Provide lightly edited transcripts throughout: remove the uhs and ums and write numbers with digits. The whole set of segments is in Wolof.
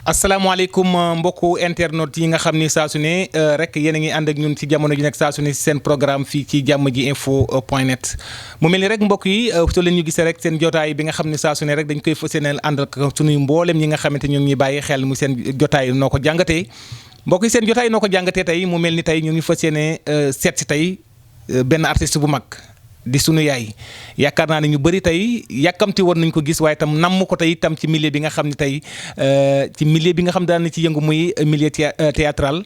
asalaamaaleykum mbokku internautes yi nga xam ni saa su ne rek yéen a ngi ànd ak ñun ci jamono ji nekk saa su ne seen programme fii ci jàmm ji info point net mu mel ni rek mbokk yi soo leen ñu gisee rek seen jotaay bi nga xam ne saa su ne rek dañ koy fas yéeneel ànd ak suñuy mboolem ñi nga xamante ñoom ñuy bàyyi xel mu seen jotaay noo ko jàngatee mbokk yi seen jotaay noo ko jàngatee tey mu mel ni tey ñu ngi fas yéene seet si tey benn artiste bu mag di sunu yaay yaakaar naa ne ñu bëri tey yàkkamti woon nañ ko gis waaye itam namm ko tey itam ci milieu bi nga xam ne tey ci milieu bi nga xam daan na ci yëngu muy milieu théâtral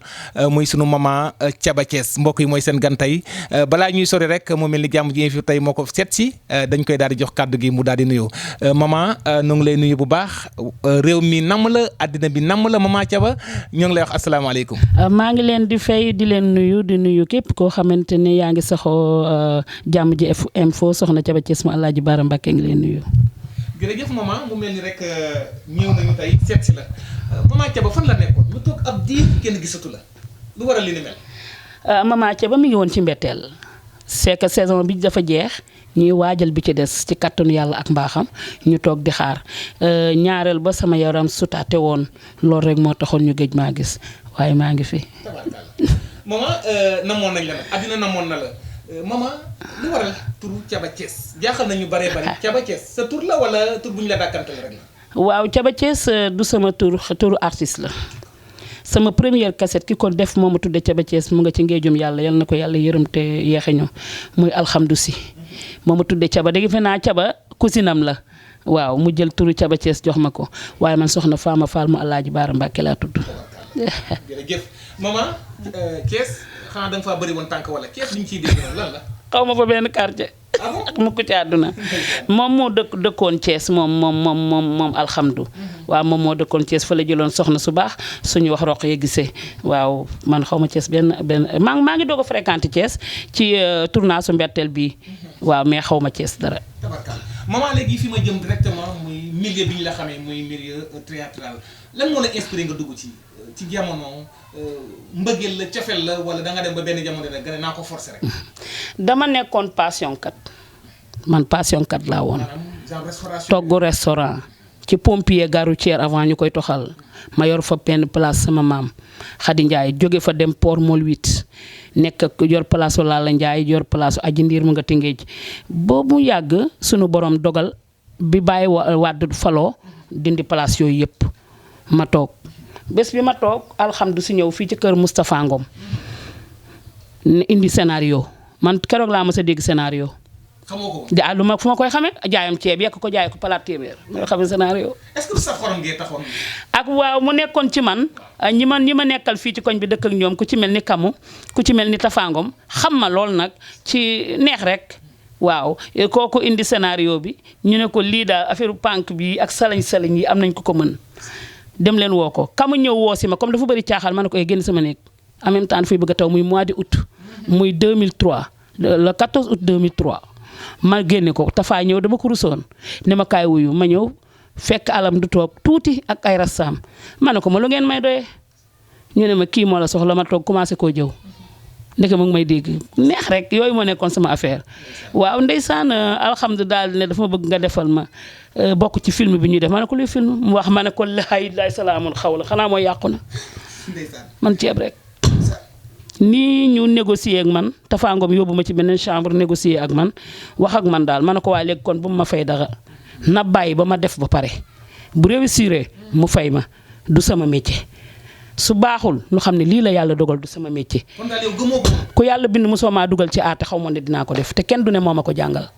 muy sunu maman Thiaba Thiès mbokk yi mooy seen gan tey balaa ñuy sori rek mu mel ni jàmm ji fi tey moo ko seet si dañ koy daal di jox kàddu gi mu daal di nuyu maman ñoo ngi lay nuyu bu baax réew mi namm la àddina bi namm la maman Thiaba ñoo ngi lay wax asalaamaaleykum. maa ngi leen di fay di leen nuyu di nuyu képp koo xamante ne yaa ngi saxoo jàmm ji info soxna Thiaba Thiès mu Alaaji Baara Mbàkke ngi leen nuyu. jërëjëf maman mu mel ni rek ñëw nañu tey seet si la maman Thiaba fan la nekkoon ñu toog ab diir kenn gisatu la lu waral li ni mel. maman Thiaba mi ngi woon ci mbetteel c'est que saison bi dafa jeex ñuy waajal bi ci des ci kattanu yàlla ak mbaaxam ñu toog di xaar ñaareel ba sama yaram sutaate woon loolu rek moo taxoon ñu géej maa gis waaye maa ngi fi. maman namoon nañ la nag àddina namoon na la. maman lu waral turu Thiaba Thiès jaaxal nañu bare bare Thiaba Thiès sa tur la wala tur bu ñu la dàkkanteel rek la. waaw Thiaba Thiès du sama turu artiste la sama première cassette ki ko def moo ma tudde Thiaba Thiès mu nga ci ngéejum yàlla yal na ko yàlla yërëm te yeexe ñu muy alhamdu si moo ma tudde Thiaba dégg fe naa Thiaba cousinam la waaw mu jël turu Thiaba Thiès jox ma ko waaye man soxna Fama Fall mu Alaaji Baara Mbàkke laa tudd. jërëjëf maman Thiès. xanaa da nga faa bëri woon tànk wala kees bi ñu ciy dégg lan la. xaw ma fa benn quartier. ak mu ko ci àdduna. moom moo dëkkoon Thiès moom alhamdu. waaw moom moo dëkkoon Thiès fa la jëloon soxna su baax suñu wax roq ya gisee waaw man xaw ma Thiès benn maa ngi doog a fréquenté Thiès ci tournage su mbetteel bii waaw mais xaw ma Thiès dara. tabarkalla maman léegi fi ma jëm directement muy milieu bi ñu la xamee muy milieu théâtral lan moo la inspiré nga dugg ci jamono. mbëggeel la cofeel la wala da nga dem ba benn jamono rek nga ne naa ko forcer rek. dama nekkoon passion kat man passion kat laa woon. togg restaurant ci pompier gare routière avant ñu koy toxal ma yor fa benn place sama maam Khady Ndiaye jóge fa dem port Mol 8 nekk yor place su Lalla Ndiaye yor place su Aji Ndiir mu nga Tëngéej boobu yàgg sunu borom dogal bi bàyyi wàdd faloo dindi place yooyu yëpp ma toog. bés bi ma toog alhamdu si ñëw fii ci kër Moustapha Ngom ne indi scénario man keroog laa mës a dégg scénario. xamoo ko lu ma fu ma koy xamee jaayam ceeb yekk ko jaay ko palaat téeméer ma xamee scénario. est-ce que sa xorom ngee taxoon. ak waaw mu nekkoon ci man ñi ma nekkal fii ci koñ bi dëkk ak ñoom ku ci mel ni Kamu ku ci mel ni Tafangom xam ma lool nag ci neex rek. waaw kooku indi scénario bi ñu ne ko lii daal affaire pànk bi ak salañ yi am nañ ko mën. dem leen woo ko Kamu ñëw woo si ma comme dafa bëri caaxaan ma ne ko génn sama néeg en même temps dafay bëgg a taw muy mois de août muy 2003 le 14 août 2003 ma génne ko Tafa ñëw dama ko rusoon ne ma kaay wuyu ma ñëw fekk alam du toog tuuti ak ay rassaam ma ne ko ma lu ngeen may doyee ñu ne ma kii moo la soxla ma toog commencé koo jëw ndeke mu ngi may dégg neex rek yooyu moo nekkoon sama affaire waaw ndeysaan alhamdulilah daal ne dafa ma bëgg nga defal ma bokk ci film bi ñuy def ma ne ko luy film mu wax ma ne ko laay salaamun xaw la xanaa mooy yàqu na man ceeb rek nii ñu négocier ak man Tafangom yóbbu ma ci beneen chambre négocier ak man wax ak man daal ma ne ko waa léegi kon bu ma fay dara na bàyyi ba ma def ba pare bu réussir mu fay ma du sama métier su baaxul ñu xam ne lii la yàlla dogal du sama métier. kon daal yow gëmoo ko. ku yàlla bind mosoo maa dugal ci aate xaw ma ne dinaa ko def te kenn du ne moo ma ko jàngal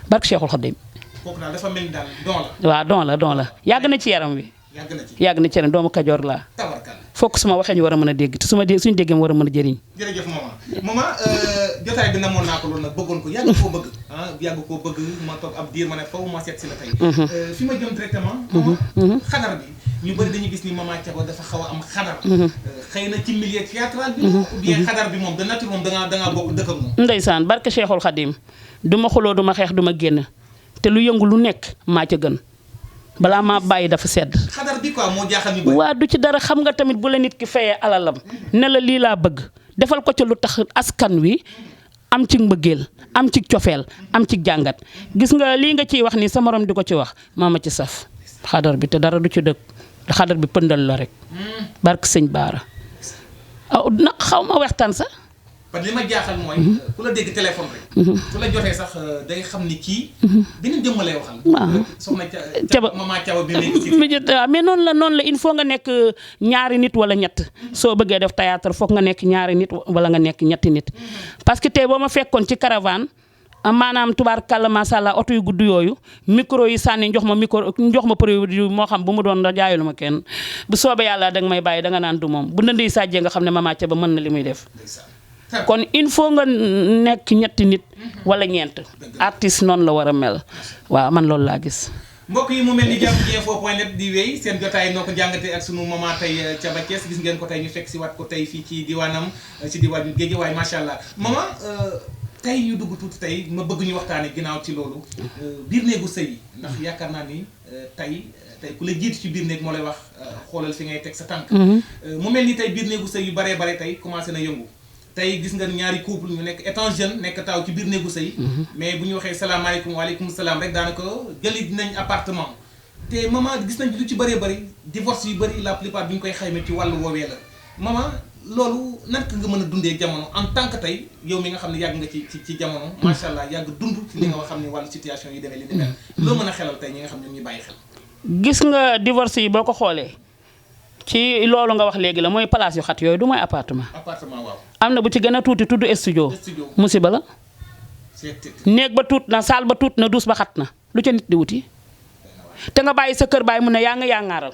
barke Cheikhul Khadim. kooku daal dafa mel ni daal don la. waaw don la yàgg na ci yaram wi. yàgg na ci yaram doomu Kajoor laa. tabarkalla fokk su ma waxee ñu war a mën a dégg te suñu déggee mu war a mën a jëriñ. jërëjëf maman jotaay bi namoon naa ko loolu nag bëggoon ko yàgg koo bëgg ma toog ab diir ma ne faw ma seet si la tey. fi ma jëm directement. xadar bi ñu bëri dañu gis ni maman Thiaba dafa xaw a am xadar. xëy na ci milieu théâtral bi. ou bien xadar bi moom de nature moom da ngaa bokk dëkk ak moom. ndeysaan barke Cheikhul Khadim du ma xuloo du ma xeex du ma génn te lu yëngu lu nekk maa ca gën balaa maa bàyyi dafa sedd. xadar bi quoi moo jaaxal ñu bëri. waa du ci dara xam nga tamit bu la nit ki fayee alalam ne la lii laa bëgg defal ko ca lu tax askan wi am ci mbëggeel am ci cofeel am ci jàngat gis nga lii nga ciy wax ni sa morom di ko ci wax maa ma ci saf xadar bi te dara du ci dëkk xadar bi pëndal la rek barke sëñ Baara nag xaw ma waxtaan sax parce que li ma jaaxal mooy ku la dégg téléphone rek su la jotee sax day xam ni kii beneen jëmm lay waxal soxna Caba maman Caba bi mais noonu la il faut nga nekk ñaari nit wala ñett soo bëggee def théâtre foog nga nekk ñaari nit wala nga nekk ñetti nit parce que tey boo ma fekkoon ci caravane maanaam tubaarkàlla macha allah oto yu gudd yooyu micro yi sànni jox ma produit moo xam bu mu doon da jaayalu ma kenn bu soobee yàlla danga may bàyyi danga naan du moom bu ndënd yi sàjjee nga xam ne maman Caba mën na li muy def kon il faut nga nekk ñetti nit wala ñeent artiste noonu la war a mel waaw man loolu laa gis mbokk yi mu mel ni Jamm ji info point net di wéy seen jotaay noo ko jàngatee ak sunu maman tey Caba Thiès gis ngeen ko tey ñu fekk si waat ko tey fii ci diwaanam ci diwaan Guédiawaye macha allah maman tey ñu dugg tuuti tey ma bëgg ñu waxtaane ginnaaw ci loolu biir néegu sëy ndax yaakaar naa ni tey ku la jiitu ci biir néeg moo lay wax xoolal fi ngay teg sa tànk mu mel ni tey biir néegu sëy yu baree bare tey commencé na yëngu tey gis nga ñaari couple ñu nekk étant jeune nekk taaw ci biir néegu sëy mais bu ñu waxee salaamaaleykum waaleykum salaam rek daanaka jëli dinañ appartement te maman gis nañ lu ci bëree bëri divorce yu bëri la plupart bi ñu koy xayma ci wàllu woowee la maman loolu naka nga mën a dundee jamono en tant que tey yow mi nga xam ne yàgg nga ci jamono macha allah yàgg dund ci li nga xam ne wàllu situation yi demee li ni mel loo mën a xelal tey ñi nga xam ne ñuy bàyyi xel gis nga divorce yi boo ko xoolee ci loolu nga wax léegi la mooy place yu xat yooyu du mooy appartement waaw am na bu ci gën a tuuti tudd studio musiba la néeg ba tuut na saal ba tuut na duus ba xat na lu ca nit di wuti te nga bàyyi sa kër bàyyi mun ne yaa nga yaangaaral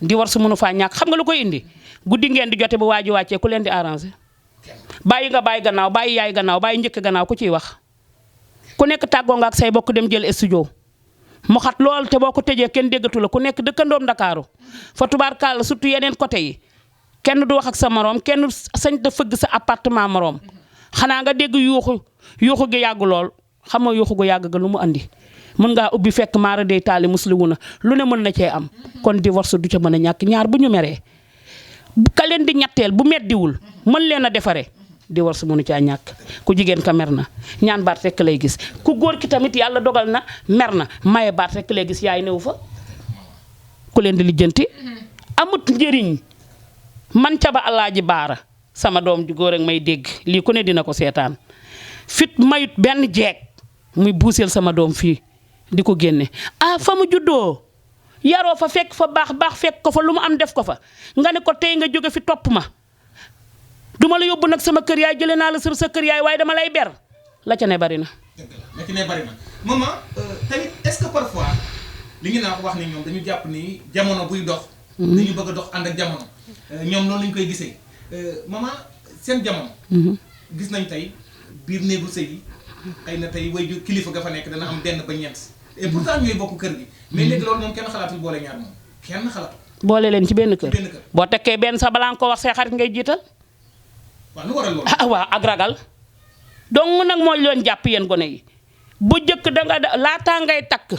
divorce mënu faa ñàkk xam nga lu koy indi guddi ngeen di jote bu waa ji wàccee ku leen di arrangé bàyyi nga bàyyi gannaaw bàyyi yaay gannaaw bàyyi njëkk gannaaw ku ciy wax ku nekk tàggoo nga ak say bokk dem jël studio mu xat lool te boo ko tëjee kenn déggatu la ku nekk dëkkandoom Ndakaaru fa tubaarkàlla surtout yeneen côté yi kenn du wax ak sa moroom kenn sañ da fëgg sa appartement moroom xanaa nga dégg yuuxu gi yàgg lool xam nga yuuxu gu yàgg ga lu mu andi mën ngaa ubbi fekk maara day taali muslimu na lu ne mën na cee am kon divorce du ca mën a ñàkk ñaar bu ñu meree ka leen di ñetteel bu meddiwul mën leen a defare divorce mënu caa ñàkk ku jigéen ka mer na ñaan baat rekk lay gis ku góor ki tamit yàlla dogal na mer na maye baat rekk lay gis yaay newu fa ku leen di lijjanti amut njëriñ man Caba Alaaji Baara sama doom ju góor ak may dégg lii ku ne dina ko seetaan fit mayut benn jeeg muy buuseel sama doom fii di ko génne fa mu juddoo yaroo fa fekk fa baax fekk ko fa lu mu am def ko fa nga ne ko tey nga jóge fi topp ma duma la yóbbu nag sama kër yaay jëlee naa la sa kër yaay waaye dama lay ber la ca ne bari na. la ca ne bari na maman tamit est-ce que parfois li ñu naan wax ni ñoom dañu jàpp ni jamono buy dox. dañu bëgg a dox ànd ak jamono. ñoom noonu la ñu koy gisee maman seen jamono. gis nañ tey biir néegu sëy yi xëy na tey way ju kilifa ga fa nekk dana am benn ba ñeent. et pourtant ñooy bokk kër gi. mais léegi loolu moom kenn xalaatul boole ñaar moom kenn xalaatul. boole leen ci benn kër. boo tekkee benn sa balaa nga ko wax say xarit ngay jiital. waaw lu waral loolu. waaw ak ragal donc nag mooy leen jàpp yéen gone yi bu jëkk danga laataa ngay takk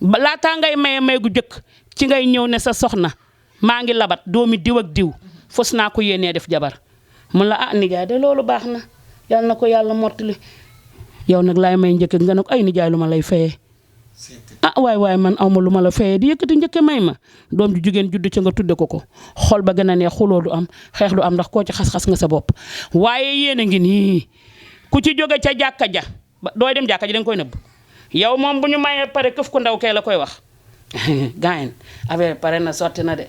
laataa ngay may gu jëkk ci ngay ñëw ne sa soxna maa ngi labat doomi diw ak diw fos naa ko yéenee def jabar mun la nijaay de loolu baax na yàlla na ko yàlla mottali yow nag laay may njëkk nga ne ko ay nijaay lu ma lay fayee waay man awma lu ma la fayee di yëkkati njëkke may ma doom ju jigéen judd ca nga tudde ko xol ba gën a neex xuloo du am xeex du am ndax koo ci xas-xas nga sa bopp waaye yéen a ngi nii ku ci jóge ca jàkka ja dooy dem jàkka ja danga koy nëbb yow moom bu ñu mayee pare këf ku ndaw kee la koy wax gaayen affaire pare na sotti na de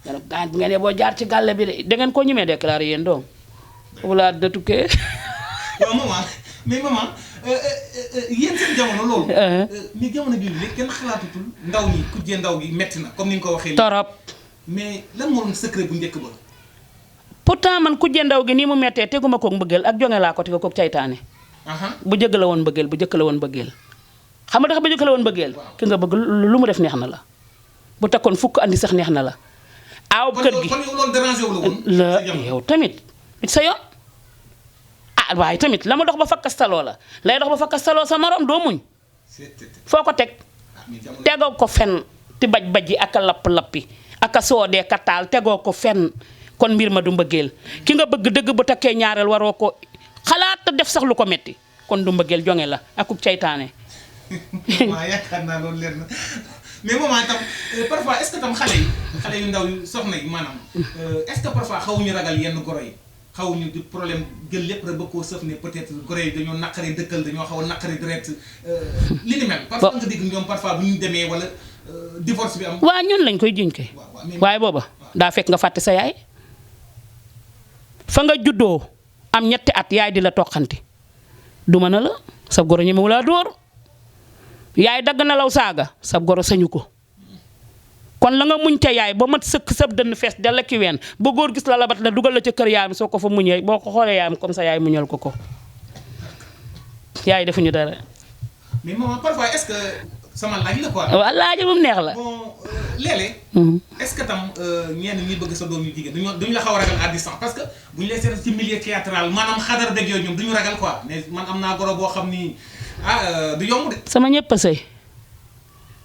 nga ne gaayen bu ngeen boo jaar ci gàlle bi de da ngeen koo ñemee déclaré yéen doom wala da tukkee waaw maman mais maman yéen seen jamono loolu. mais jamono bii léegi kenn xalaatutul ndaw ñi kujjee ndaw gi metti na comme ni nga ko waxee. torop mais lan moo doon secret bu njëkk ba. pourtant man kujjee ndaw gi nii mu mettee teguma koog mbëggeel ak jonge laa ko tege koog caytaane. bu jëkk la woon mbëggeel bu jëkk la woon mbëggeel. xam nga tax bu jëkk la woon mbëggeel. ki nga bëgg lu mu def neex na la. bu takkoon fukk andi sax neex na la. aaw kër gi kon yow loolu dérangé wu la yow tamit sa yoon. waaye tamit la ma dox ba fakkastaloo la lay dox ba fakkastaloo sa morom doo muñ foo ko teg tegoo ko fen ti baj-baji ak a lapp-lappi ak a soodee ka taal tegoo ko fen kon mbir ma du mbëggeel ki nga bëgg dëgg bu takkee ñaareel waroo ko xalaat def sax lu ko metti kon du mbëggeel jonge la akub caytaane waaw yaakaar naa loolu leer na mais moment tam parfois est-ce que tam xale yu ndaw yu soxna yi maanaam est-ce que parfois xawuñu ragal yenn goro yi xawuñu di problème jël lépp rek ba koo sëf ne peut-être goro yi dañoo naqari dëkkal dañoo xaw a naqari direct li ni mel. parfois nga dégg ñoom parfois bu ñu demee wala divorce bi am. waa ñun lañ koy jiñ kay. waaye booba daa fekk nga fàtte sa yaay fa nga juddoo am ñetti at yaay di la toqanti du mën a la sa goro ñi mu laa dóor yaay dagg na law saaga sa goro sañu ko kon la nga muñ te yaay ba mat sëkk sab dënn fees della ki ween ba góor gis la labat la dugal la ca kër yaayam soo ko fa muñee boo ko xoolee yaayam comme ça yaay muñal ko yaay defuñu dara. mais maman parfois est-ce que sama laaj la quoi. waaw laaj bu mu neex la. bon léeg-léeg. est-ce que tam ñenn ñi bëgg sa doom yu jigéen duñu la xaw a ragal à distance parce que bu ñu lay seet ci milieu théâtral maanaam xadar beeg yooyu ñoom duñu ragal quoi mais man am naa goro boo xam ni du yomb de. sama ñëpp a sëy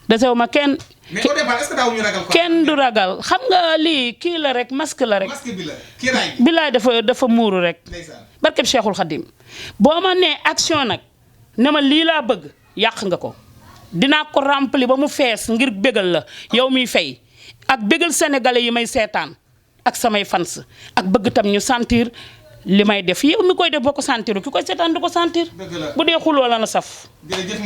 desewu ma kenn. mais au départ est-ce que daawuñu ragal quoi. kenn du ragal xam nga lii kii la rek masque la rek. masque bi la kiiraay bi. billaay dafa muuru rek. ndeysaan barkeb Cheikhul Khadim boo ma nee action nag ne ma lii laa bëgg yàq nga ko. dinaa ko rempli ba mu fees ngir bégal la yow miy fay ak bégal sénégalais yi may seetaan ak samay fans ak bëgg tam ñu sentir li may def yow mi koy def boo ko sentiru ki koy seetaan du ko sentir. bu dee xuloo la na saf. jërëjëf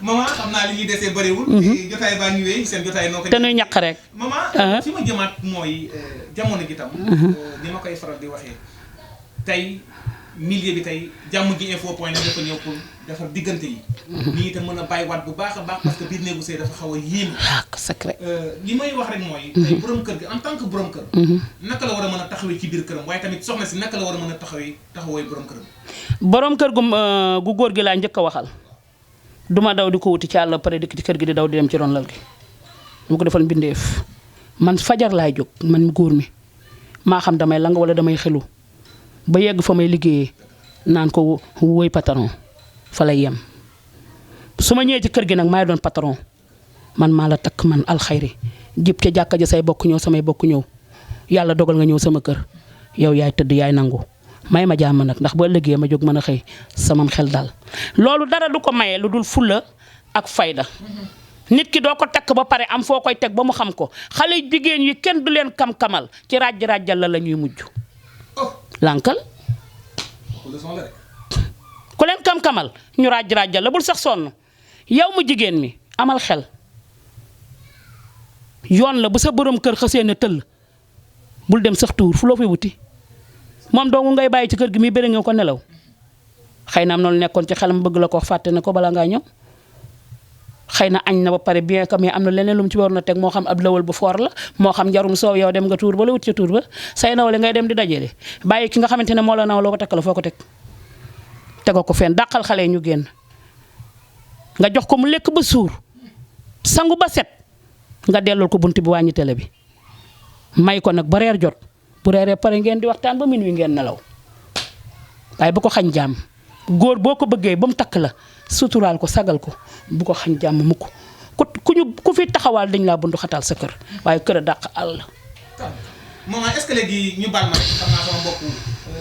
maman xam naa li ñuy desee bëriwul. jotaay baa ñu wéy seen jotaay noo ko. te nuy ñaq rek. maman fi ma jëmaat mooy jamono ji tam. ni ma koy faral di waxee tey milieu bi tey jàmm ji info point net dafa ñëw pour defar diggante yi. nii itam mën a bàyyiwaat bu baax a baax parce que biir néegu sëy dafa xaw a yéeme. secret. li may wax rek mooy. tey borom kër gi en tant que borom kër. naka la war a mën a taxawee ci biir këram waaye tamit soxna si naka la war a mën a taxawee borom këram. borom kër gu góor gi laa njëkk a waxal duma daw di ko wuti ci àll pare dikk ci kër gi di daw di dem ci ron lal gi mu ko defal mbindeef man fajar laay jóg man góor mi maa xam damay lang wala damay xelu ba yegg fa may liggéeyee naan ko woy patron fa lay yem su ma ñëwee ci kër gi nag maay doon patron man maa la takk man alxayri jib ca jàkka ja say bokk ñëw samay bokk ñëw yàlla dogal nga ñëw sama kër yow yaay tëdd yaay nangu may ma jàmm nag ndax boo liggéeyee ma jóg mën a xëy samam xel daal loolu dara du ko maye lu dul fulla ak fayda nit ki doo ko takk ba pare am foo koy teg ba mu xam ko xale jigéen yi kenn du leen kam-kamal ci ràjj-ràjjal la ñuy mujj lànkal ku leen kam-kamal ñu ràjj-ràjjal la bul sax sonn yow mu jigéen mi amal xel yoon la bu sa borom kër xësee ne tëll bul dem sax tuur fu loo fay wuti moom doogu ngay bàyyi ci kër gi mi bëri nga ko nelaw xëy na am na lu nekkoon ci xelam bëgg la ko fàtte ne ko bala ngaa ñëw xëy na añ na ba pare bien que mais am na leneen lu mu ci waroon a teg moo xam ab lawal bu foor la moo xam njarum soow yow dem nga tuur ba la wut ca tuur ba say nawle ngay dem di dajale bàyyi ki nga xamante ne moo la naw loo ko takk la foo ko teg tegoo ko fenn dàqal xale yi ñu génn nga jox ko mu lekk ba suur sangu ba set nga delloo ko bunt bi wàññi télé bi may ko nag ba reer jot bu reeree pare ngeen di waxtaan ba minuit ngeen nelaw waaye bu ko xañ jàmm góor boo ko bëggee ba mu takk la suturaal ko sagal ko bu ko xañ jàmm mukk ku fi taxawaal dañ laa bundu xataal sa kër waaye kër a dàq àll. maman est-ce que léegi ñu baal ma rek xam naa sama mbokk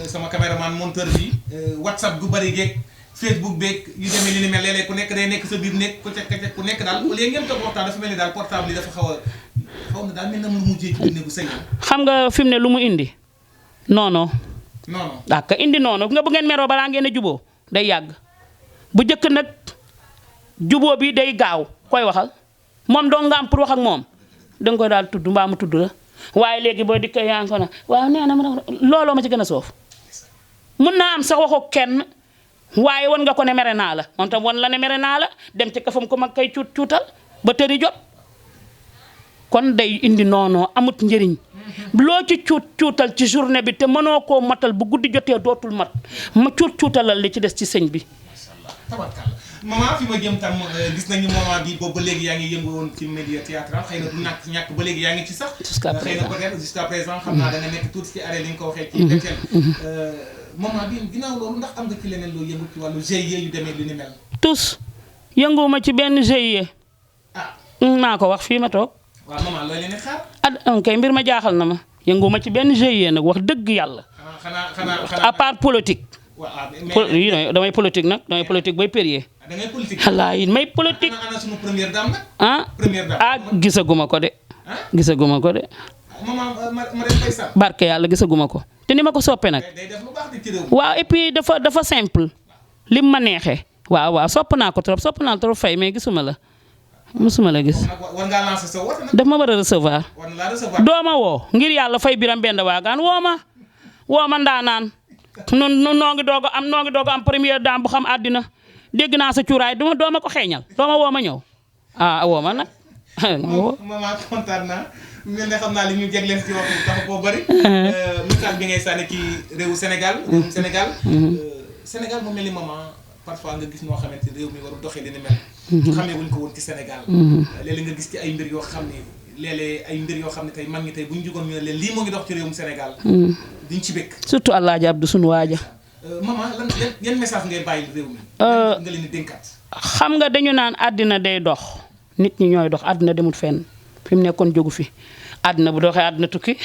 sama caméraman monteur bi WhatsApp gu bari geeg Facebook beeg yu demee li ni mel léeg-léeg ku nekk day nekk sa biir nekk ku nekk daal au lieu ngeen toog waxtaan dafa mel ni daal portable yi dafa xaw na daal mel na mu mujjee ci biir néegu sëy. xam nga fi mu ne lu mu indi non ka indi noonu nga bu ngeen meroo balaa ngeen a juboo day yàgg bu njëkk nag juboo bi day gaaw koy waxal moom doo nga am pour wax ak moom danga koy daal tudd mbaa mu tudd la waaye léegi boo dikkee yaa ngi ko na waaw nee na ma looloo ma ci gën a soof mun naa am sax waxu kenn waaye wan nga ko ne mere naa la moom tam wan la ne mere naa la dem ci kafam ko mag kay cuutal ba tëri jot kon day indi noonoo amut njëriñ loo ci cuutal ci journée bi te mënoo koo matal bu guddi jotee dootul mat ma cuutalal li ci des ci sëñ bi. tabarkalla maman fi ma jëm tam gis nañu moment bi boobu ba léegi yaa ngi yëngu woon ci milieu théâtral xëy na du ñàkk ba léegi yaa ngi ci sax. jusqu'à présent xëy na peut-être jusqu'à présent xam naa da nga nekk tuuti ci arrêt li nga ko waxee. ci DTL. moment bi ginnaaw loolu ndax am nga ci leneen loo yëngu ci wàllu GIE yu demee li ni mel. tous yënguwuma ci benn GIE. maa ko wax fii ma toog. waaw maman looy leen di xaar. ok mbir ma jaaxal na ma yënguwuma ci benn GIE nag wax dëgg yàlla. xanaa à part politique. waaw damay politique nag damay politique bay périer. da ngay politique. wallaahi may politique. ana sunu première dame nag. première dame gisaguma ko de. gisaguma ko de. maman Marème Faye Sall. barke yàlla gisaguma ko te ni ma ko soppee nag. day def lu baax di ci réew mi. waaw et puis dafa simple lim ma neexee. waaw sopp naa ko trop Faye mais gisuma la musuma la gis. war ngaa lancer sa woote nag. daf ma war a recevoir. war na laa recevoir. doo ma woo ngir yàlla Faye Biram Benda Waagaan woo ma ndaanaan nun noo ngi doog a am première dame bu xam àddina dégg naa sa cuuraay doo ma ko xeeñal doo ma woo ma ñëw woo ma nag. maman kontaan naa mel ne xam naa li ñu jégleen ci waxtu dafa koo bëri. misaal bi ngay sànni ci réewu Sénégal. Sénégal mu mel ni maman parfois nga gis noo xamante réew mi warul doxee li ni mel. xamee wuñ ko woon ci Sénégal. léeg-léeg nga gis ci ay mbir yoo xam ne léeg-léeg ay mbir yoo xam ne tey mag ñi tey bu ñu jugoon ñu ne leen lii moo ngi dox ci réewum Sénégal. duñ ci bëgg. surtout Alaaji Abdu sunu waaja. maman yan message ngay bàyyi réew mi. nga leen di dénkaat. xam nga dañu naan àddina day dox nit ñi ñooy dox àddina demut fenn fi mu nekkoon jógu fi àddina bu doxee àddina tukki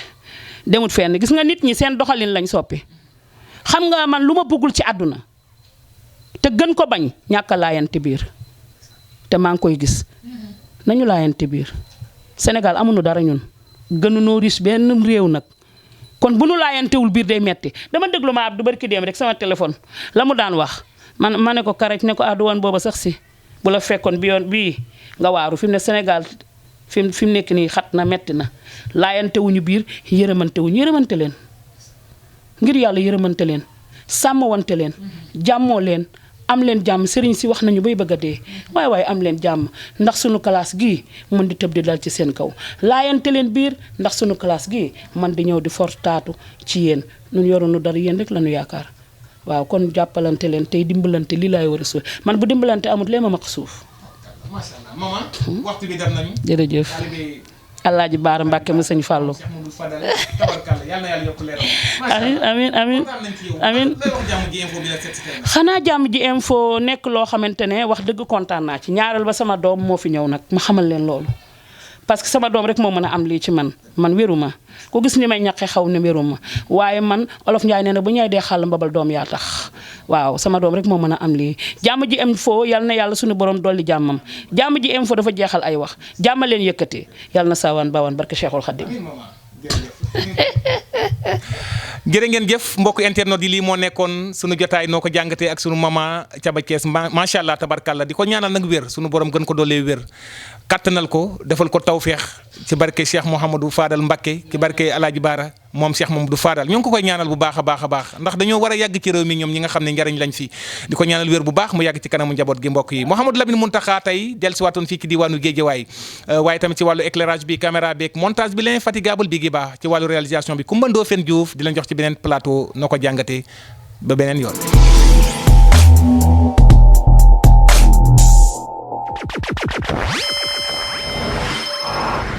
demut fenn gis nga nit ñi seen doxalin lañ soppi xam nga man lu ma bëggul ci àdduna te gën ko bañ ñàkk a laayante biir te maa ngi koy gis nañu laayante biir Sénégal amuñu dara ñun gënunoo riche benn réew nag kon bu nu laayantewul biir day metti dama déglu ma Abdou barki dem rek sama téléphone la mu daan wax ma ne ko karaj ne ko àddu woon booba sax si bu la fekkoon bii nga waaru fi mu ne Sénégal fi mu nekk nii xat na metti na laayantewuñu biir yërëmante leen ngir yàlla yërëmante leen sàmmwante leen jàmmoo leen am leen jàmm sëriñ si wax nañu bay bëgg a dee waaye am leen jàmm ndax sunu classe gii mën di tëb di dal ci seen kaw laayante leen biir ndax sunu classe gii man di ñëw di fortaatu ci yéen ñun yorunu dara yéen rek lañu yaakaar waaw kon jàppalante leen tey dimbalante lii laay war a suuf man bu dimbalante amut lee ma maq suuf. macha allah maman. waxtu bi def nañu. jërëjëf. Alaaji Baara Mbàkke mu sëñ Fàllu. amiin xanaa jàmm ji info nekk loo xamante ne wax dëgg kontaan naa ci ñaareel ba sama doom moo fi ñëw nag ma xamal leen loolu parce que sama doom rek moo mën a am lii ci man wéru ma ku gis ni may ñaqe xaw ne wéru ma waaye man olof Njaay nee na bu ñay dee xàll mbabal doom yaa tax waaw sama doom rek moo mën a am lii jàmm ji info yal na yàlla suñu borom dolli jàmmam jàmm ji info dafa jeexal ay wax jàmm leen yëkkati yal na saawaan baawaan barke Cheikhul Khadim. jërë ngeen jëf mbokk internet yi lii moo nekkoon sunu jotaay noo ko jàngatee ak sunu mama Thiaba Thiès macha allah tabarkalla di ko ñaanal nag wér sunu borom gën ko doolee wér kattanal ko defal ko tawféex ci barke Cheikh Mouhamadou Fadal Mbacké ci barke Alaaji Baara moom Cheikh Mouhamadou Fadal ñoo ngi ko koy ñaanal bu baax a baax ndax dañoo war a yàgg ci réew mi ñoom ñi nga xam ne njariñ lañ fi di ko ñaanal wér bu baax mu yàgg ci kanamu njaboot gi mbokk yi Mouhamadou Lamine Mountakha tey dellusiwaatoon fii ci diwaanu Guédiawaye waaye tamit ci wàllu éclairage bi caméra bi ak montage bi l'infatigable bi gi baax ci wàllu réalisation bi Coumba Ndoffène Diouf di leen jox ci beneen plateau noo ko jàngatee ba beneen yoon